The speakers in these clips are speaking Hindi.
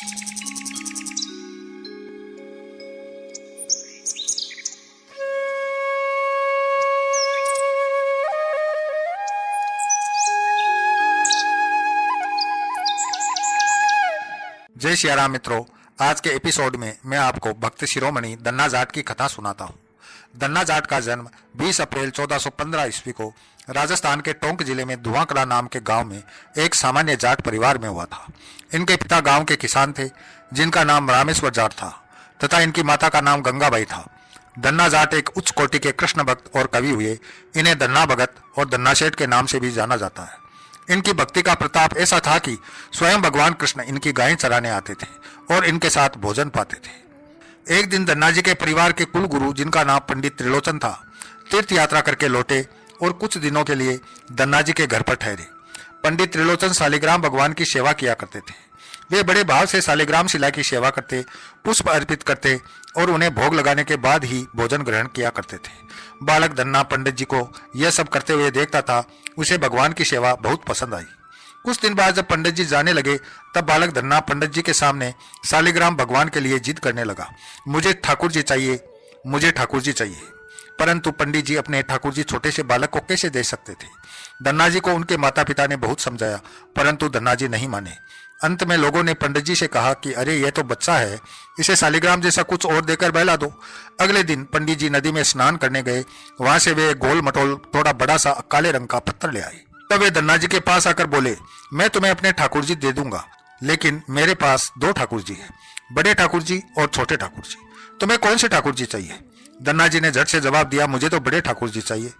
जय सिया राम मित्रों, आज के एपिसोड में मैं आपको भक्त शिरोमणि दन्ना जाट की कथा सुनाता हूँ। दन्ना जाट का जन्म 20 अप्रैल 1415 ईस्वी को राजस्थान के टोंक जिले में धुआंकड़ा नाम के गांव में एक सामान्य जाट परिवार में हुआ था। इनके पिता गांव के किसान थे जिनका नाम रामेश्वर जाट था तथा इनकी माता का नाम गंगाबाई था। दन्ना जाट एक उच्च कोटि के कृष्ण भक्त और कवि हुए। इन्हें दन्ना भगत और दन्ना सेठ के नाम से भी जाना जाता है। इनकी भक्ति का प्रताप ऐसा था कि स्वयं भगवान कृष्ण इनकी गायें चराने आते थे और इनके साथ भोजन पाते थे। एक दिन दन्ना जी के परिवार के कुल गुरु, जिनका नाम पंडित त्रिलोचन था, तीर्थ यात्रा करके लौटे और कुछ दिनों के लिए दन्ना जी के घर पर ठहरे। पंडित त्रिलोचन शालिग्राम भगवान की सेवा किया करते थे। वे बड़े भाव से शालिग्राम शिला की सेवा करते, पुष्प अर्पित करते और उन्हें भोग लगाने के बाद ही भोजन ग्रहण किया करते थे। बालक दन्ना पंडित जी को यह सब करते हुए देखता था। उसे भगवान की सेवा बहुत पसंद आई। कुछ दिन बाद जब पंडित जी जाने लगे तब बालक दन्ना पंडित जी के सामने शालिग्राम भगवान के लिए जिद करने लगा, मुझे ठाकुर जी चाहिए, मुझे ठाकुर जी चाहिए। परंतु पंडित जी अपने ठाकुर जी छोटे से बालक को कैसे दे सकते थे। दन्ना जी को उनके माता पिता ने बहुत समझाया परंतु दन्ना जी नहीं माने। अंत में लोगों ने पंडित जी से कहा कि अरे यह तो बच्चा है, इसे शालिग्राम जैसा कुछ और देकर बहला दो। अगले दिन पंडित जी नदी में स्नान करने गए। वहां से वे गोल मटोल थोड़ा बड़ा सा काले रंग का पत्थर ले आए। तब वे दन्ना जी के पास आकर बोले, मैं तुम्हें अपने ठाकुर जी दे दूंगा, लेकिन मेरे पास दो ठाकुर जी हैं, बड़े ठाकुर जी और छोटे ठाकुर जी। तुम्हें कौन से ठाकुर जी चाहिए? दन्ना जी ने झट से जवाब दिया, मुझे तो बड़े ठाकुर जी चाहिए।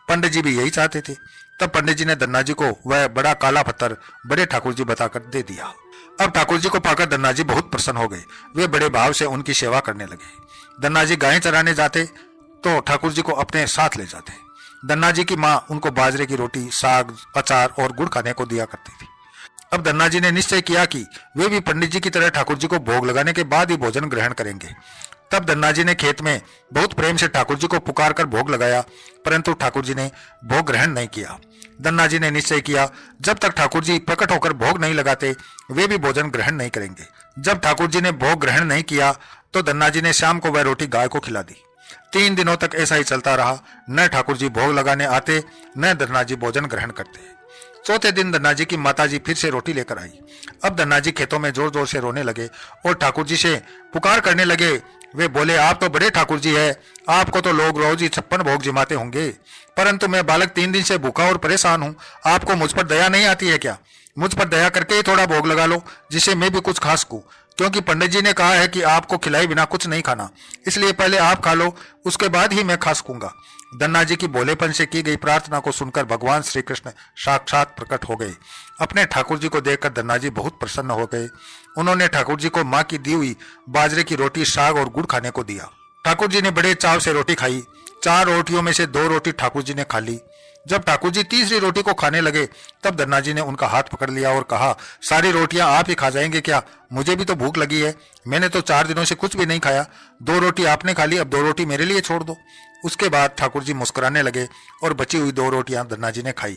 पंडित जी भी यही चाहते थे। तब पंडित जी ने दन्ना जी को वह बड़ा काला पत्थर बड़े ठाकुर जी बताकर दे दिया। अब ठाकुर जी को पाकर दन्ना जी बहुत प्रसन्न हो गए। वे बड़े भाव से उनकी सेवा करने लगे। दन्ना जी गायें चराने जाते तो ठाकुर जी को अपने साथ ले जाते। दन्ना जी की माँ उनको बाजरे की रोटी, साग, अचार और गुड़ खाने को दिया करती थी। अब दन्ना जी ने निश्चय किया कि वे भी पंडित जी की तरह ठाकुर जी को भोग लगाने के बाद ही भोजन ग्रहण करेंगे। तब दन्ना जी ने खेत में बहुत प्रेम से ठाकुर जी को पुकार कर भोग लगाया, परंतु ठाकुर जी ने भोग ग्रहण नहीं किया। दन्ना जी ने निश्चय किया जब तक ठाकुर जी प्रकट होकर भोग नहीं लगाते वे भी भोजन ग्रहण नहीं करेंगे। जब ठाकुर जी ने भोग ग्रहण नहीं किया तो दन्ना जी ने शाम को वह रोटी गाय को खिला दी। 3 दिनों तक ऐसा ही चलता रहा। न ठाकुर जी भोग लगाने आते न दन्ना जी भोजन ग्रहण करते। चौथे दिन दन्ना जी की माता जी फिर से रोटी लेकर आई। अब दन्ना जी खेतों में जोर जोर से रोने लगे और ठाकुर जी से पुकार करने लगे। वे बोले, आप तो बड़े ठाकुर जी है, आपको तो लोग रोज ही 56 भोग जिमाते होंगे, परंतु मैं बालक 3 दिन से भूखा और परेशान हूँ। आपको मुझ पर दया नहीं आती है क्या? मुझ पर दया करके ही थोड़ा भोग लगा लो जिससे मैं भी कुछ खा सकूं, क्योंकि पंडित जी ने कहा है कि आपको खिलाए बिना कुछ नहीं खाना, इसलिए पहले आप खा लो, उसके बाद ही मैं खा सकूंगा। दन्ना जी की भोलेपन से की गई प्रार्थना को सुनकर भगवान श्री कृष्ण साक्षात प्रकट हो गए। अपने ठाकुर जी को देखकर दन्ना जी बहुत प्रसन्न हो गए। उन्होंने ठाकुर जी को माँ की दी हुई बाजरे की रोटी, साग और गुड़ खाने को दिया। ठाकुर जी ने बड़े चाव से रोटी खाई। 4 रोटियों में से 2 रोटी ठाकुर जी ने खा ली। जब ठाकुर जी तीसरी रोटी को खाने लगे तब दन्ना जी ने उनका हाथ पकड़ लिया और कहा, सारी रोटियां आप ही खा जाएंगे क्या? मुझे भी तो भूख लगी है, मैंने तो 4 दिनों से कुछ भी नहीं खाया। 2 रोटी आपने खा ली, अब 2 रोटी मेरे लिए छोड़ दो। उसके बाद ठाकुर जी मुस्कुराने लगे और बची हुई 2 रोटियां दन्ना जी ने खाई।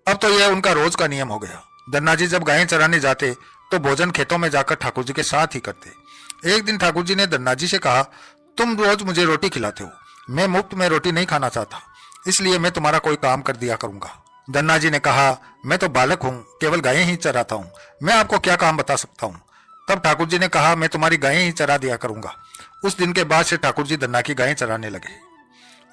अब तो यह उनका रोज का नियम हो गया। दन्ना जी जब गायें चराने जाते तो भोजन खेतों में जाकर ठाकुर जी के साथ ही करते। एक दिन ठाकुर जी ने दन्ना जी से कहा, तुम रोज मुझे रोटी खिलाते हो, मैं मुफ्त में रोटी नहीं खाना चाहता, इसलिए मैं तुम्हारा कोई काम कर दिया करूंगा। दन्ना जी ने कहा, मैं तो बालक हूँ, केवल गायें ही चराता हूँ, मैं आपको क्या काम बता सकता हूँ। तब ठाकुर जी ने कहा, मैं तुम्हारी गायें ही चरा दिया करूंगा। उस दिन के बाद से ठाकुर जी दन्ना की गायें चराने लगे।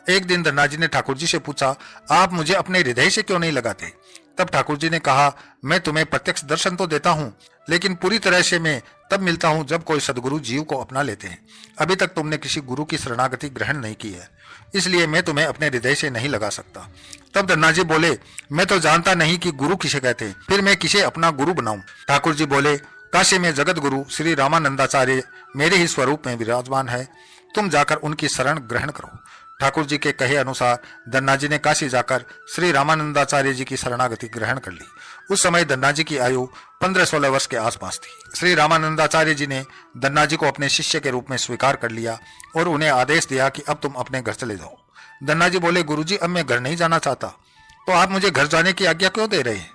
एक दिन दन्ना जी ने ठाकुर जी से पूछा, आप मुझे अपने हृदय से क्यों नहीं लगाते? तब ठाकुर जी ने कहा, मैं तुम्हें प्रत्यक्ष दर्शन तो देता हूँ, लेकिन पूरी तरह से मैं तब मिलता हूँ जब कोई सदगुरु जीव को अपना लेते हैं। अभी तक तुमने किसी गुरु की शरणागति ग्रहण नहीं की है, इसलिए मैं तुम्हें अपने हृदय से नहीं लगा सकता। तब दन्ना जी बोले, मैं तो जानता नहीं कि गुरु किसे कहते हैं, फिर मैं किसे अपना गुरु बनाऊं? ठाकुर जी बोले, काशी में जगत गुरु श्री रामानंदाचार्य मेरे ही स्वरूप में विराजमान है, तुम जाकर उनकी शरण ग्रहण करो। ठाकुर जी के कहे अनुसार दन्ना जी ने काशी जाकर श्री रामानंदाचार्य जी की शरणागति ग्रहण कर ली। उस समय दन्ना जी की आयु 15-16 वर्ष के आसपास थी। श्री रामानंदाचार्य जी ने दन्ना जी को अपने शिष्य के रूप में स्वीकार कर लिया और उन्हें आदेश दिया कि अब तुम अपने घर चले जाओ। दन्ना जी बोले, गुरुजी अब मैं घर नहीं जाना चाहता, तो आप मुझे घर जाने की आज्ञा क्यों दे रहे हैं?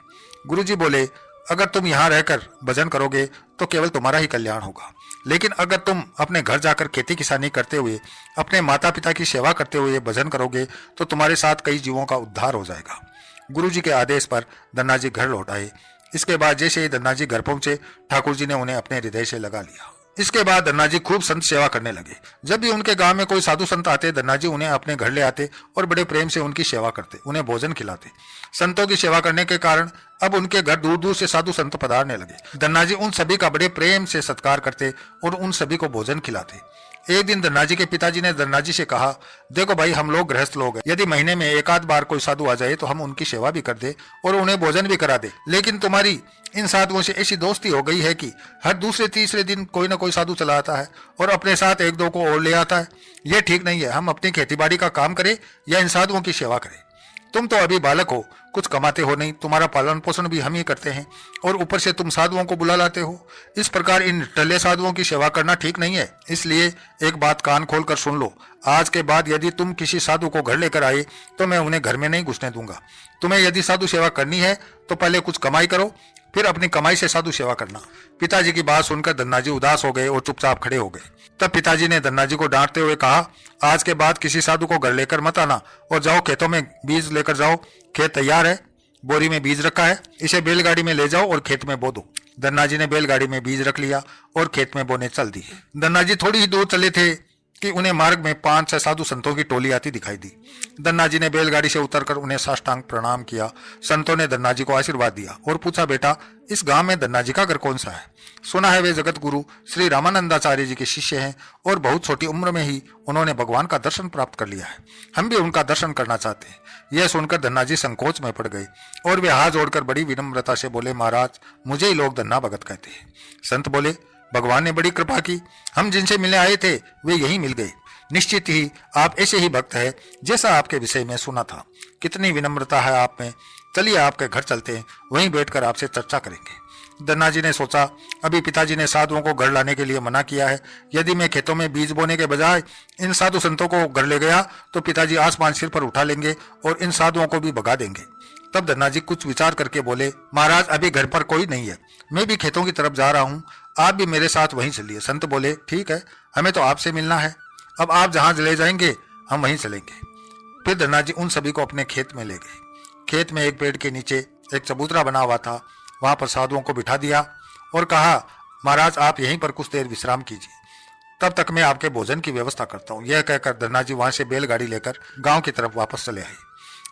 गुरुजी बोले, अगर तुम यहाँ रहकर भजन करोगे तो केवल तुम्हारा ही कल्याण होगा, लेकिन अगर तुम अपने घर जाकर खेती किसानी करते हुए, अपने माता पिता की सेवा करते हुए भजन करोगे तो तुम्हारे साथ कई जीवों का उद्धार हो जाएगा। गुरु जी के आदेश पर धन्ना जी घर लौट आए। इसके बाद जैसे ही धन्ना जी घर पहुंचे, ठाकुर जी ने उन्हें अपने हृदय से लगा लिया। इसके बाद धन्ना जी खूब संत सेवा करने लगे। जब भी उनके गांव में कोई साधु संत आते, धन्ना जी उन्हें अपने घर ले आते और बड़े प्रेम से उनकी सेवा करते, उन्हें भोजन खिलाते। संतों की सेवा करने के कारण अब उनके घर दूर दूर से साधु संत पधारने लगे। धन्ना जी उन सभी का बड़े प्रेम से सत्कार करते और उन सभी को भोजन खिलाते। एक दिन धन्ना जी के पिताजी ने धन्ना जी से कहा, देखो भाई, हम लोग गृहस्थ लोग हैं, यदि महीने में एक आध बार कोई साधु आ जाए तो हम उनकी सेवा भी कर दे और उन्हें भोजन भी करा दे, लेकिन तुम्हारी इन साधुओं से ऐसी दोस्ती हो गई है कि हर दूसरे तीसरे दिन कोई ना कोई साधु चला आता है और अपने साथ एक दो को और ले आता है। यह ठीक नहीं है। हम अपनी खेतीबाड़ी का काम करें या इन साधुओं की सेवा करें। तुम तो अभी बालक हो, कुछ कमाते हो नहीं, तुम्हारा पालन पोषण भी हम ही करते हैं और ऊपर से तुम साधुओं को बुला लाते हो। इस प्रकार इन टल्ले साधुओं की सेवा करना ठीक नहीं है। इसलिए एक बात कान खोल कर सुन लो, आज के बाद यदि तुम किसी साधु को घर लेकर आए तो मैं उन्हें घर में नहीं घुसने दूंगा। तुम्हें यदि साधु सेवा करनी है तो पहले कुछ कमाई करो, फिर अपनी कमाई से साधु सेवा करना। पिताजी की बात सुनकर धन्ना जी उदास हो गए और चुपचाप खड़े हो गए। तब पिताजी ने धन्ना जी को डांटते हुए कहा, आज के बाद किसी साधु को घर लेकर मत आना और जाओ खेतों में बीज लेकर जाओ। खेत तैयार है, बोरी में बीज रखा है, इसे बैलगाड़ी में ले जाओ और खेत में बो दो। धन्ना जी ने बैलगाड़ी में बीज रख लिया और खेत में बोने चल दिए। धन्ना जी थोड़ी ही दूर चले थे कि उन्हें मार्ग में 5-6 साधु संतों की टोली आती दिखाई दी। धन्ना जी ने बैलगाड़ी से उतरकर उन्हें साष्टांग प्रणाम किया। संतों ने धन्ना जी को आशीर्वाद दिया और पूछा, बेटा, इस गांव में धन्ना जी का घर कौन सा है? सुना है वे जगत गुरु श्री रामानंदाचार्य जी के शिष्य हैं और बहुत छोटी उम्र में ही उन्होंने भगवान का दर्शन प्राप्त कर लिया है। हम भी उनका दर्शन करना चाहते हैं। यह सुनकर धन्ना जी संकोच में पड़ गए और वे हाथ जोड़कर बड़ी विनम्रता से बोले, महाराज, मुझे ही लोग धन्ना भगत कहते हैं। संत बोले, भगवान ने बड़ी कृपा की, हम जिनसे मिलने आए थे वे यहीं मिल गए। निश्चित ही आप ऐसे ही भक्त है जैसा आपके विषय में सुना था। कितनी विनम्रता है आप में। चलिए आपके घर चलते हैं, वहीं बैठकर आपसे चर्चा करेंगे। धन्ना जी ने सोचा, अभी पिताजी ने साधुओं को घर लाने के लिए मना किया है। यदि मैं खेतों में बीज बोने के बजाय इन साधु संतों को घर ले गया तो पिताजी आसमान सिर पर उठा लेंगे और इन साधुओं को भी भगा देंगे। तब धन्ना जी कुछ विचार करके बोले, महाराज, अभी घर पर कोई नहीं है, मैं भी खेतों की तरफ जा रहा हूँ, आप भी मेरे साथ वहीं चलिए। संत बोले, ठीक है, हमें तो आपसे मिलना है, अब आप जहां ले जाएंगे हम वहीं चलेंगे। फिर धन्ना जी उन सभी को अपने खेत में ले गए। खेत में एक पेड़ के नीचे एक चबूतरा बना हुआ था, वहां पर साधुओं को बिठा दिया और कहा, महाराज, आप यहीं पर कुछ देर विश्राम कीजिए, तब तक मैं आपके भोजन की व्यवस्था करता हूँ। यह कहकर धन्ना जी वहां से बैलगाड़ी लेकर गांव की तरफ वापस चले आए।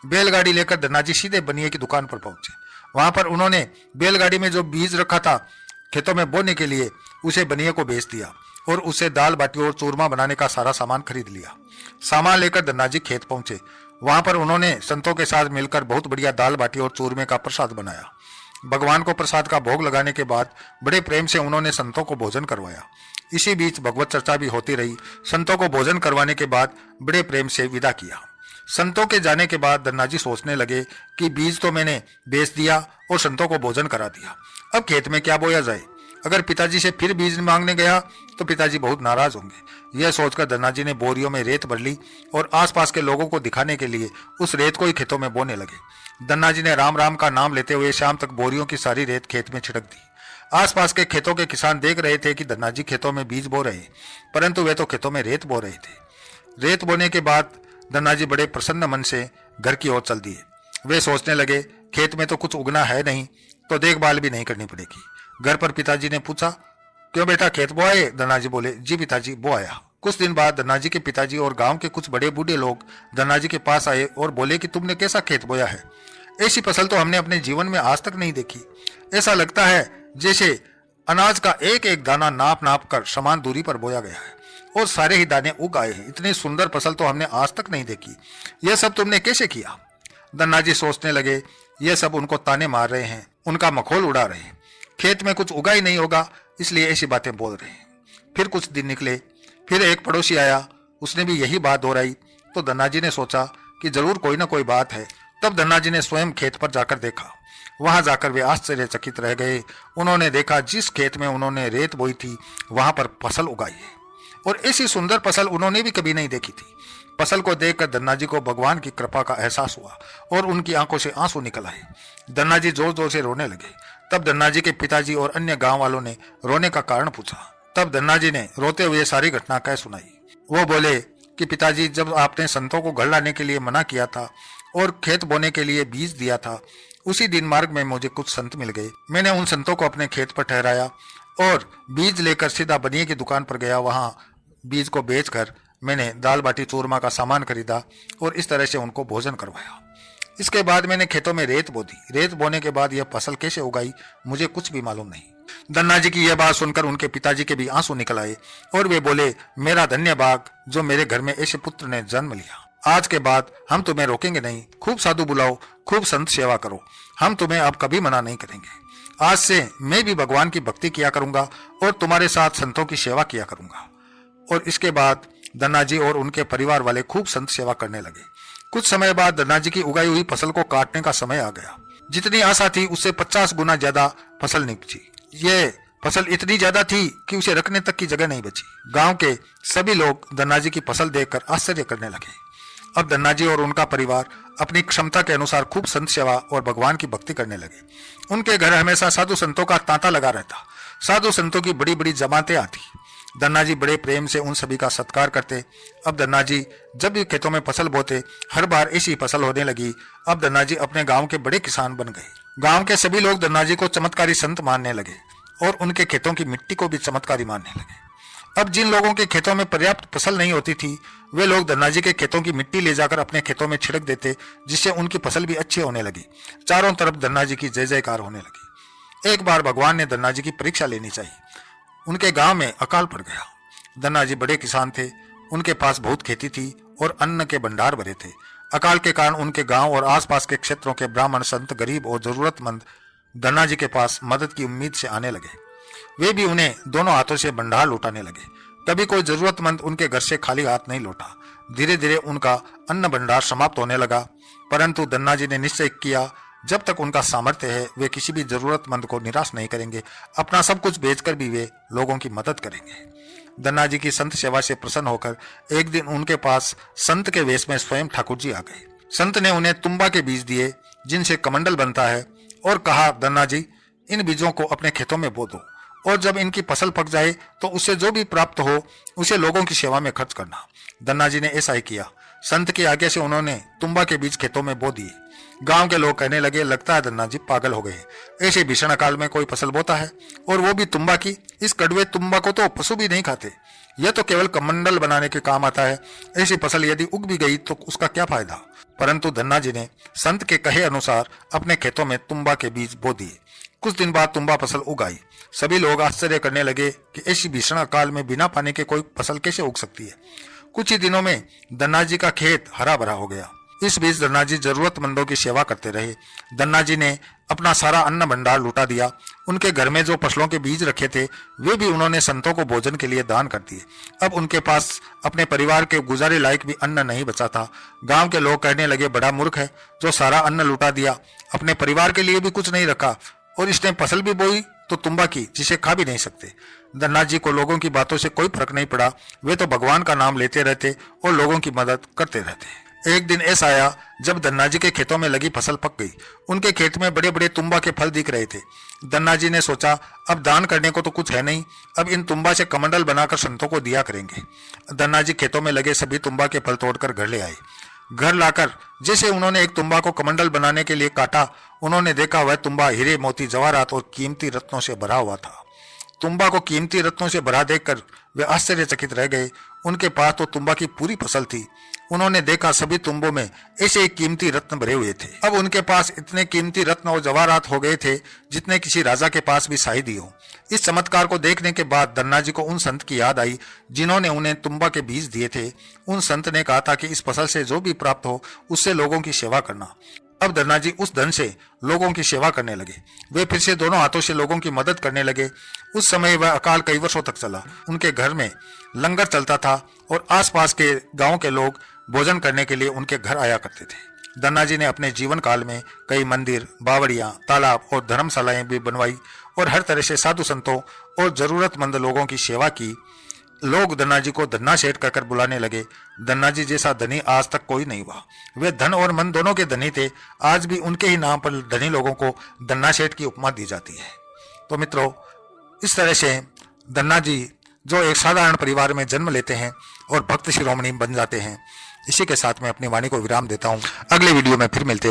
बैलगाड़ी लेकर धन्ना जी सीधे बनिए की दुकान पर पहुंचे। वहां पर उन्होंने बैलगाड़ी में जो बीज रखा था खेतों में बोने के लिए, उसे बनिए को बेच दिया और उसे दाल बाटी और चूरमा बनाने का सारा सामान खरीद लिया। सामान लेकर धन्ना जी खेत पहुंचे। वहां पर उन्होंने संतों के साथ मिलकर बहुत बढ़िया दाल बाटी और चूरमे का प्रसाद बनाया। भगवान को प्रसाद का भोग लगाने के बाद बड़े प्रेम से उन्होंने संतों को भोजन करवाया। इसी बीच भगवत चर्चा भी होती रही। संतों को भोजन करवाने के बाद बड़े प्रेम से विदा किया। संतों के जाने के बाद धन्ना जी सोचने लगे कि बीज तो मैंने बेच दिया और संतों को भोजन करा दिया, अब खेत में क्या बोया जाए। अगर पिताजी से फिर बीज मांगने गया तो पिताजी बहुत नाराज होंगे। यह सोचकर धन्ना जी ने बोरियों में रेत भर ली और आसपास के लोगों को दिखाने के लिए उस रेत को ही खेतों में बोने लगे। धन्ना जी ने राम राम का नाम लेते हुए शाम तक बोरियों की सारी रेत खेत में छिड़क दी। आसपास के खेतों के किसान देख रहे थे कि धन्ना जी खेतों में बीज बो रहे, परंतु वे तो खेतों में रेत बो रहे थे। रेत बोने के बाद धन्ना जी बड़े प्रसन्न मन से घर की ओर चल दिए। वे सोचने लगे, खेत में तो कुछ उगना है नहीं तो देखभाल भी नहीं करनी पड़ेगी। घर पर पिताजी ने पूछा, क्यों बेटा, खेत बोआए? धन्ना जी बोले, जी पिताजी, बोआया। कुछ दिन बाद धन्ना जी के पिताजी और गांव के कुछ बड़े बूढ़े लोग धन्ना जी के पास आए और बोले कि तुमने कैसा खेत बोया है? ऐसी फसल तो हमने अपने जीवन में आज तक नहीं देखी। ऐसा लगता है जैसे अनाज का एक एक दाना नाप नाप कर समान दूरी पर बोया गया है और सारे ही दाने उग आए हैं। इतनी सुंदर फसल तो हमने आज तक नहीं देखी। यह सब तुमने कैसे किया? धन्ना जी सोचने लगे, यह सब उनको ताने मार रहे हैं, उनका मखौल उड़ा रहे हैं। खेत में कुछ उगा ही नहीं होगा, इसलिए ऐसी बातें बोल रहे हैं। फिर कुछ दिन निकले, फिर एक पड़ोसी आया, उसने भी यही बात दोहराई। तो धन्ना जी ने सोचा कि जरूर कोई ना कोई बात है। तब धन्ना जी ने स्वयं खेत पर जाकर देखा। वहां जाकर वे आश्चर्यचकित रह गए। उन्होंने देखा जिस खेत में उन्होंने रेत बोई थी वहां पर फसल उगाई है और ऐसी सुंदर फसल उन्होंने भी कभी नहीं देखी थी। फसल को देखकर धन्ना जी को भगवान की कृपा का एहसास हुआ और उनकी आंखों से आंसू निकल आए। धन्ना जी जोर जोर से रोने लगे। तब धन्ना जी के पिताजी और अन्य गांव वालों ने रोने का कारण पूछा। तब धन्ना जी ने रोते हुए सारी घटना कह सुनाई। वो बोले कि पिताजी, जब आपने संतों को घर लाने के लिए मना किया था और खेत बोने के लिए बीज दिया था, उसी दिन मार्ग में मुझे कुछ संत मिल गए। मैंने उन संतों को अपने खेत पर ठहराया और बीज लेकर सीधा बनिए की दुकान पर गया। वहां बीज को बेचकर मैंने दाल बाटी चूरमा का सामान खरीदा और इस तरह से उनको भोजन करवाया। इसके बाद मैंने खेतों में रेत बो दी। रेत बोने के बाद यह फसल कैसे उगाई मुझे कुछ भी मालूम नहीं। धन्ना जी की यह बात सुनकर उनके पिताजी के भी आंसू निकल आए और वे बोले, मेरा धन्य भाग जो मेरे घर में ऐसे पुत्र ने जन्म लिया। आज के बाद हम तुम्हें रोकेंगे नहीं। खूब साधु बुलाओ, खूब संत सेवा करो। हम तुम्हें अब कभी मना नहीं करेंगे। आज से मैं भी भगवान की भक्ति किया करूंगा और तुम्हारे साथ संतों की सेवा किया करूंगा। और इसके बाद धन्ना जी और उनके परिवार वाले खूब संत सेवा करने लगे। कुछ समय बाद धन्ना जी की उगाई हुई फसल को काटने का समय आ गया। जितनी आशा थी उससे 50 गुना ज्यादा फसल निकली। ये फसल इतनी ज्यादा थी कि उसे रखने तक की जगह नहीं बची। गांव के सभी लोग धन्ना जी की फसल देखकर आश्चर्य करने लगे। अब धन्ना जी और उनका परिवार अपनी क्षमता के अनुसार खूब संत सेवा और भगवान की भक्ति करने लगे। उनके घर हमेशा साधु संतों का तांता लगा रहता। साधु संतों की बड़ी बड़ी जमातें आती। धन्ना जी बड़े प्रेम से उन सभी का सत्कार करते। अब धन्ना जी जब भी खेतों में फसल बोते, हर बार ऐसी फसल होने लगी। अब धन्ना जी अपने गांव के बड़े किसान बन गए। गांव के सभी लोग धन्ना जी को चमत्कारी संत मानने लगे और उनके खेतों की मिट्टी को भी चमत्कारी मानने लगे। अब जिन लोगों के खेतों में पर्याप्त फसल नहीं होती थी, वे लोग धन्ना जी के खेतों की मिट्टी ले जाकर अपने खेतों में छिड़क देते, जिससे उनकी फसल भी अच्छी होने लगी। चारों तरफ धन्ना जी की जय जयकार होने लगी। एक बार भगवान ने धन्ना जी की परीक्षा लेनी चाहिए। उनके गांव में अकाल पड़ गया। धन्ना जी बड़े किसान थे, उनके पास बहुत खेती थी और अन्न के भंडार भरे थे। अकाल के कारण उनके गांव और आसपास के क्षेत्रों के ब्राह्मण, संत, गरीब और जरूरतमंद धन्ना जी के पास मदद की उम्मीद से आने लगे। वे भी उन्हें दोनों हाथों से भंडार लौटाने लगे। कभी कोई जरूरतमंद उनके घर से खाली हाथ नहीं लौटा। धीरे धीरे उनका अन्न भंडार समाप्त होने लगा, परंतु धन्ना जी ने निश्चय किया, जब तक उनका सामर्थ्य है वे किसी भी जरूरतमंद को निराश नहीं करेंगे। अपना सब कुछ बेचकर भी वे लोगों की मदद करेंगे। धन्ना जी की संत सेवा से प्रसन्न होकर एक दिन उनके पास संत के वेश में स्वयं ठाकुर जी आ गए। संत ने उन्हें तुम्बा के बीज दिए, जिनसे कमंडल बनता है, और कहा, धन्ना जी, इन बीजों को अपने खेतों में बो दो और जब इनकी फसल पक जाए तो उससे जो भी प्राप्त हो उसे लोगों की सेवा में खर्च करना। धन्ना जी ने ऐसा ही किया। संत की आज्ञा से उन्होंने तुम्बा के बीज खेतों में बो दिए। गांव के लोग कहने लगे, लगता है धन्ना जी पागल हो गए। ऐसे भीषण अकाल में कोई फसल बोता है, और वो भी तुम्बा की। इस कड़वे तुम्बा को तो पशु भी नहीं खाते। यह तो केवल कमंडल बनाने के काम आता है। ऐसी फसल यदि उग भी गई तो उसका क्या फायदा। परंतु धन्ना जी ने संत के कहे अनुसार अपने खेतों में तुम्बा के बीज बो दिए। कुछ दिन बाद तुम्बा फसल उग आई। सभी लोग आश्चर्य करने लगे कि ऐसी भीषण अकाल में बिना पानी के कोई फसल कैसे उग सकती है। कुछ ही दिनों में धन्ना जी का खेत हरा भरा हो गया। इस बीच धन्ना जी जरूरतमंदों की सेवा करते रहे। धन्ना जी ने अपना सारा अन्न भंडार लुटा दिया। उनके घर में जो फसलों के बीज रखे थे वे भी उन्होंने संतों को भोजन के लिए दान कर दिए। अब उनके पास अपने परिवार के गुजारे लायक भी अन्न नहीं बचा था। गांव के लोग कहने लगे, बड़ा मूर्ख है जो सारा अन्न लुटा दिया, अपने परिवार के लिए भी कुछ नहीं रखा, और इसने फसल भी बोई तो तुम्बा की, जिसे खा भी नहीं सकते। धन्ना जी को लोगों की बातों से कोई फर्क नहीं पड़ा। वे तो भगवान का नाम लेते रहते और लोगों की मदद करते रहते। एक दिन ऐसा आया जब धन्ना जी के खेतों में लगी फसल पक गई। उनके खेत में बड़े बड़े तुम्बा के फल दिख रहे थे। धन्ना जी ने सोचा, अब दान करने को तो कुछ है नहीं, अब इन तुम्बा से कमंडल बनाकर संतों को दिया करेंगे। धन्ना जी खेतों में लगे सभी तुम्बा के फल तोड़कर घर ले आए। घर लाकर जैसे उन्होंने एक तुम्बा को कमंडल बनाने के लिए काटा, उन्होंने देखा वह तुम्बा हीरे, मोती, जवाहरात और कीमती रत्नों से भरा हुआ था। तुम्बा को कीमती रत्नों से भरा देखकर वे आश्चर्यचकित रह गए। उनके पास तो तुम्बा की पूरी फसल थी। उन्होंने देखा सभी तुम्बों में ऐसे कीमती रत्न भरे हुए थे। अब उनके पास इतने कीमती रत्न और जवाहरात हो गए थे जितने किसी राजा के पास भी शायद ही हो। इस चमत्कार को देखने के बाद धन्ना जी को उन संत की याद आई जिन्होंने उन्हें तुम्बा के बीज दिए थे। उन संत ने कहा था कि इस फसल से जो भी प्राप्त हो उससे लोगों की सेवा करना। अब धन्ना जी उस धन से लोगों की सेवा करने लगे। वे फिर से दोनों हाथों से लोगों की मदद करने लगे। उस समय वह अकाल कई वर्षों तक चला। उनके घर में लंगर चलता था और आसपास के गांव के लोग भोजन करने के लिए उनके घर आया करते थे। धन्ना जी ने अपने जीवन काल में कई मंदिर, बावड़ियां, तालाब और धर्मशालाएं भी बनवाई और हर तरह से साधु संतों और जरूरतमंद लोगों की सेवा की। लोग धन्ना जी को धन्ना सेठ कहकर बुलाने लगे। धन्ना जी जैसा धनी आज तक कोई नहीं हुआ। वे धन और मन दोनों के धनी थे। आज भी उनके ही नाम पर धनी लोगों को धन्ना सेठ की उपमा दी जाती है। तो मित्रों, इस तरह से धन्ना जी जो एक साधारण परिवार में जन्म लेते हैं और भक्त शिरोमणि बन जाते हैं। इसी के साथ मैं अपनी वाणी को विराम देता हूँ। अगले वीडियो में फिर मिलते हैं।